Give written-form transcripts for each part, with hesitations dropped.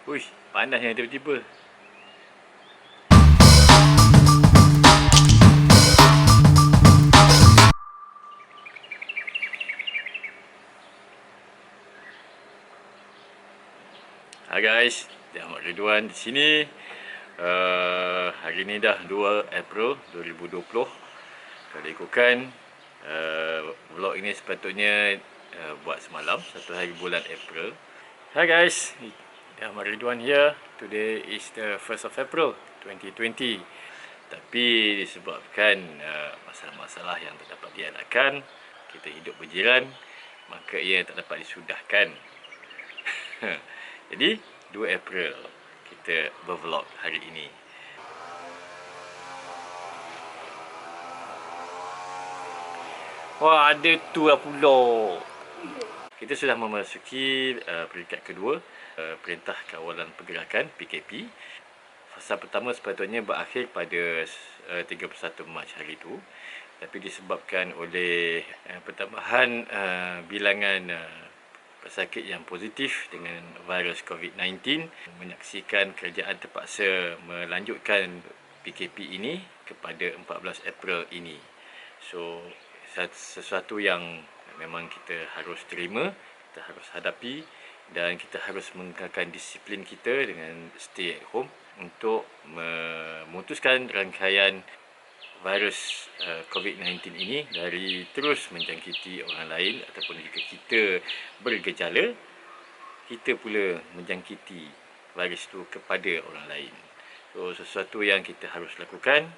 Uish, panasnya tiba-tiba. Hai guys, Ahmad Ridwan di sini. Hari ni dah 2 April 2020. Kalau ikutkan vlog ini sepatutnya buat semalam, 1 hari bulan April. Hai guys, Ahmad Ridwan here. Today is the 1st of April 2020. Tapi disebabkan masalah-masalah yang tak dapat dielakkan, kita hidup berjiran, maka ia tak dapat disudahkan. Jadi 2 April kita bervlog hari ini. Wah, ada tu lah pula. Kita sudah memasuki peringkat kedua, Perintah Kawalan Pergerakan PKP. Fasa pertama sepatutnya berakhir pada 31 Mac hari itu, tapi disebabkan oleh pertambahan bilangan pesakit yang positif dengan virus COVID-19, menyaksikan kerajaan terpaksa melanjutkan PKP ini kepada 14 April ini. So, sesuatu yang memang kita harus terima, kita harus hadapi, dan kita harus mengekalkan disiplin kita dengan stay at home untuk memutuskan rangkaian virus COVID-19 ini dari terus menjangkiti orang lain, ataupun jika kita bergejala, kita pula menjangkiti virus itu kepada orang lain. So, sesuatu yang kita harus lakukan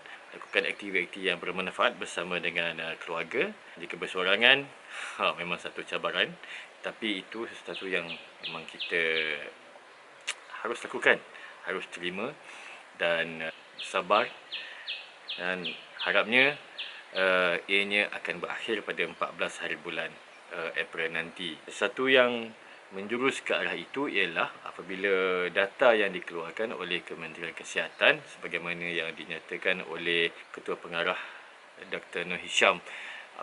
aktiviti yang bermanfaat bersama dengan keluarga. Jika bersorangan, memang satu cabaran, tapi itu sesuatu yang memang kita harus lakukan, harus terima dan sabar, dan harapnya ianya akan berakhir pada 14 hari bulan April nanti. Satu yang menjurus ke arah itu ialah apabila data yang dikeluarkan oleh Kementerian Kesihatan sebagaimana yang dinyatakan oleh Ketua Pengarah Dr. Nur Hisham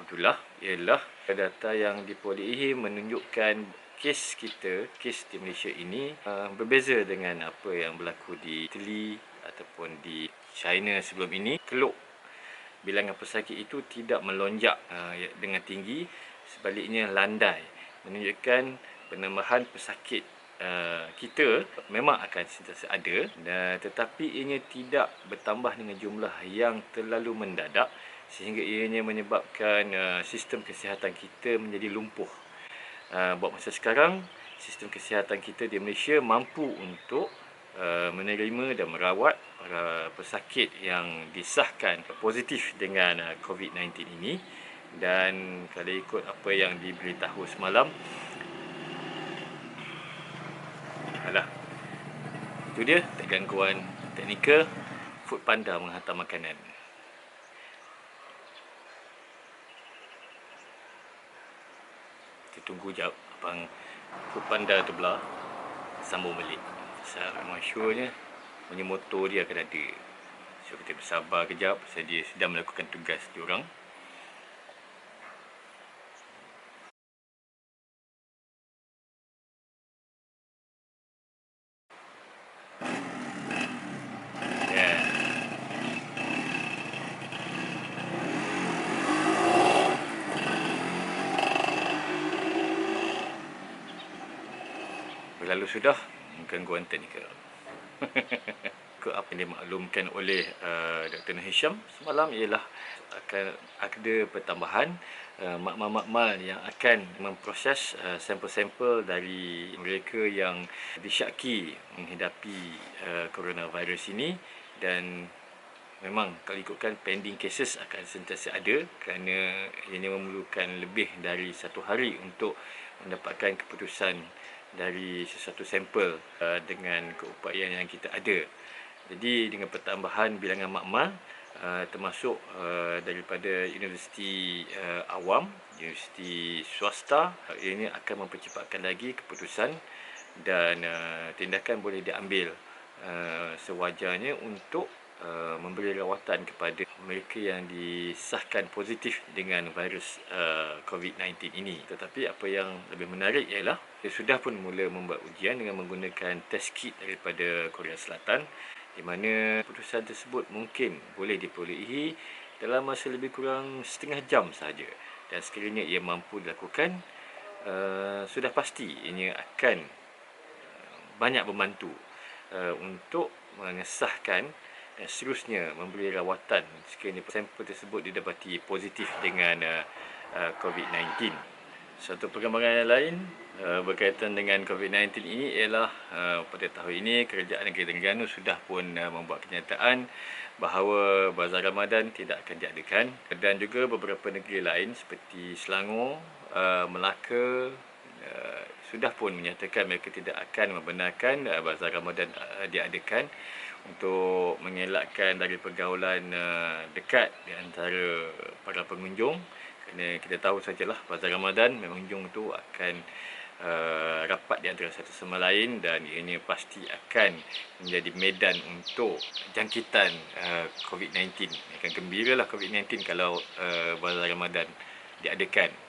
Abdullah, ialah data yang diperolehi menunjukkan kes di Malaysia ini berbeza dengan apa yang berlaku di Italy ataupun di China sebelum ini. Keluk bilangan pesakit itu tidak melonjak dengan tinggi, sebaliknya landai, menunjukkan penambahan pesakit kita memang akan sentiasa ada, tetapi ianya tidak bertambah dengan jumlah yang terlalu mendadak sehingga ianya menyebabkan sistem kesihatan kita menjadi lumpuh. Buat masa sekarang, sistem kesihatan kita di Malaysia mampu untuk menerima dan merawat para pesakit yang disahkan positif dengan COVID-19 ini. Dan kalau ikut apa yang diberitahu semalam, itu dia gangguan teknikal Foodpanda menghantar makanan. Kita tunggu jap abang Foodpanda tu belah sambung balik. Pasal memang sure-nya punya motor dia akan ada. So kita bersabar kejap, pasal dia sedang melakukan tugas diorang. Berlalu sudah gangguan teknikal. Ke apa yang dimaklumkan oleh Dr. Nur Hisham semalam ialah akan ada pertambahan makmal-makmal yang akan memproses sampel-sampel dari mereka yang disyaki menghidapi coronavirus ini. Dan memang kalau ikutkan pending cases akan sentiasa ada, kerana ianya memerlukan lebih dari 1 hari untuk mendapatkan keputusan dari sesuatu sampel dengan keupayaan yang kita ada. Jadi dengan pertambahan bilangan makmal termasuk daripada universiti awam, universiti swasta, ini akan mempercepatkan lagi keputusan dan tindakan boleh diambil sewajarnya untuk memberi rawatan kepada mereka yang disahkan positif dengan virus COVID-19 ini. Tetapi apa yang lebih menarik ialah dia sudah pun mula membuat ujian dengan menggunakan test kit daripada Korea Selatan, di mana keputusan tersebut mungkin boleh diperolehi dalam masa lebih kurang setengah jam sahaja. Dan sekiranya ia mampu dilakukan, sudah pasti ianya akan banyak membantu untuk mengesahkan dan seterusnya memberi rawatan sekiranya sampel tersebut didapati positif dengan COVID-19. Satu perkembangan yang lain berkaitan dengan COVID-19 ini ialah pada tahun ini Kerajaan Negeri Terengganu sudah pun membuat kenyataan bahawa Bazar Ramadan tidak akan diadakan, dan juga beberapa negeri lain seperti Selangor, Melaka sudah pun menyatakan mereka tidak akan membenarkan Bazar Ramadan diadakan untuk mengelakkan dari pergaulan dekat di antara para pengunjung. Kerana kita tahu sajalah Bazar Ramadan pengunjung itu akan rapat di antara satu sama lain, dan ianya pasti akan menjadi medan untuk jangkitan COVID-19. Akan gembiralah COVID-19 kalau Bazar Ramadan diadakan.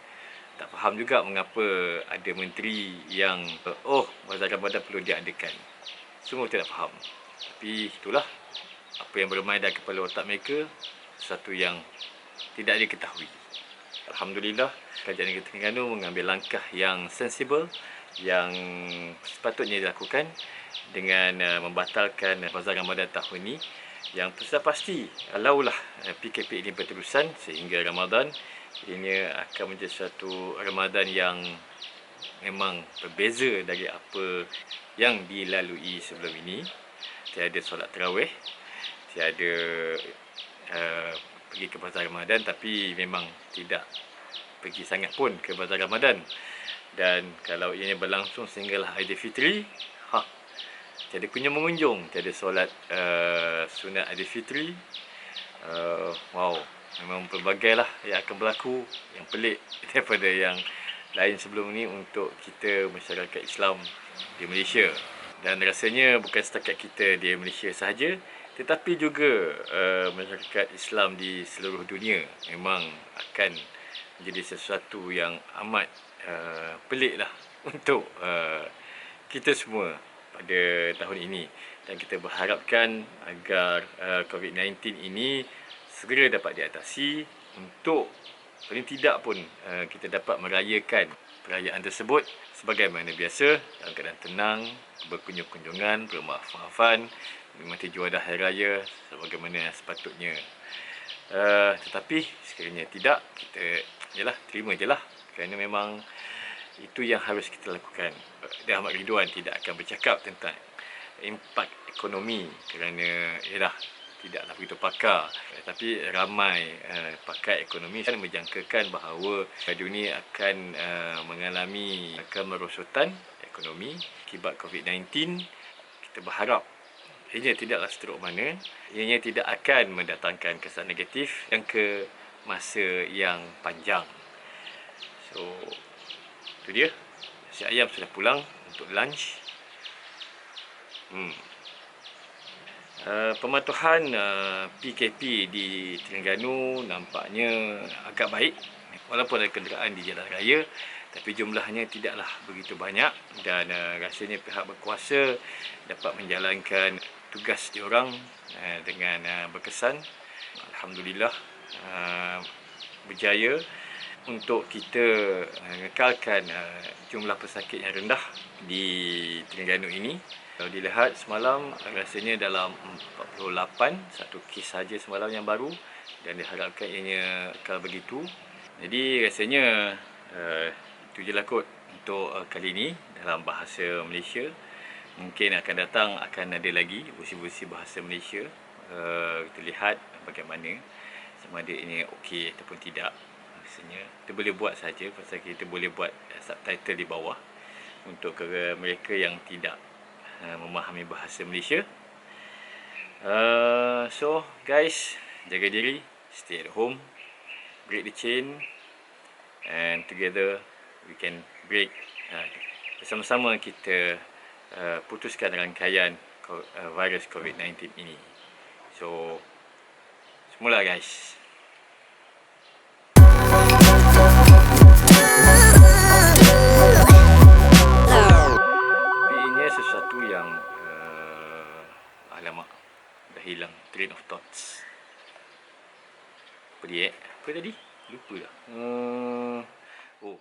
Tak faham juga mengapa ada menteri yang Bazar Ramadan perlu diadakan. Semua tidak faham. Tapi itulah apa yang bermain dalam kepala otak mereka, sesuatu yang tidak diketahui. Alhamdulillah, Kerajaan Negeri Terengganu mengambil langkah yang sensibel, yang sepatutnya dilakukan dengan membatalkan Bazar Ramadan tahun ini. Yang sudah pasti, kalaulah PKP ini berterusan sehingga Ramadan, ini akan menjadi satu Ramadan yang memang berbeza dari apa yang dilalui sebelum ini. Tiada solat tarawih, tiada pergi ke Bazar Ramadan, tapi memang tidak pergi sangat pun ke Bazar Ramadan. Dan kalau ianya berlangsung sehinggalah Aidilfitri, tiada kunjung mengunjung, tiada solat sunat Aidilfitri. Wow, memang pelbagailah yang akan berlaku yang pelik daripada yang lain sebelum ini untuk kita masyarakat Islam di Malaysia. Dan rasanya bukan setakat kita di Malaysia sahaja, tetapi juga masyarakat Islam di seluruh dunia memang akan menjadi sesuatu yang amat peliklah untuk kita semua pada tahun ini. Dan kita berharapkan agar COVID-19 ini segera dapat diatasi untuk paling tidak pun kita dapat merayakan perayaan tersebut sebagaimana biasa, dalam keadaan tenang, berkunjung-kunjungan, bermaaf-maafan, menikmati juadah Hari Raya sebagaimana sepatutnya. Tetapi sekiranya tidak, kita terima je lah, kerana memang itu yang harus kita lakukan. Dan Ahmad Ridwan tidak akan bercakap tentang impak ekonomi kerana tidaklah begitu pakar, tapi ramai pakar ekonomi yang menjangkakan bahawa dunia akan mengalami kemerosotan ekonomi akibat COVID-19. Kita berharap ianya tidaklah seteruk mana, ianya tidak akan mendatangkan kesan negatif yang ke masa yang panjang. So, itu dia. Si ayam sudah pulang untuk lunch. Pematuhan PKP di Terengganu nampaknya agak baik. Walaupun ada kenderaan di jalan raya, tapi jumlahnya tidaklah begitu banyak, dan rasanya pihak berkuasa dapat menjalankan tugas diorang dengan berkesan. Alhamdulillah, berjaya untuk kita mengekalkan jumlah pesakit yang rendah di Terengganu ini. Kalau dilihat semalam, rasanya dalam 48, satu kes saja semalam yang baru, dan diharapkan ianya akan begitu. Jadi rasanya itu je lah kot untuk kali ini dalam bahasa Malaysia. Mungkin akan datang akan ada lagi versi-versi bahasa Malaysia. Kita lihat bagaimana, sama ada ini okey ataupun tidak. Rasanya kita boleh buat saja, pasal kita boleh buat subtitle di bawah untuk mereka yang tidak memahami bahasa Malaysia. So guys, jaga diri, stay at home, break the chain, and together we can break. Bersama-sama kita putuskan rangkaian virus COVID-19 ini. So, semula guys. Tapi ini sesuatu yang alamak, dah hilang train of thoughts. Apa dia? Apa tadi? Lupa dah. Oh.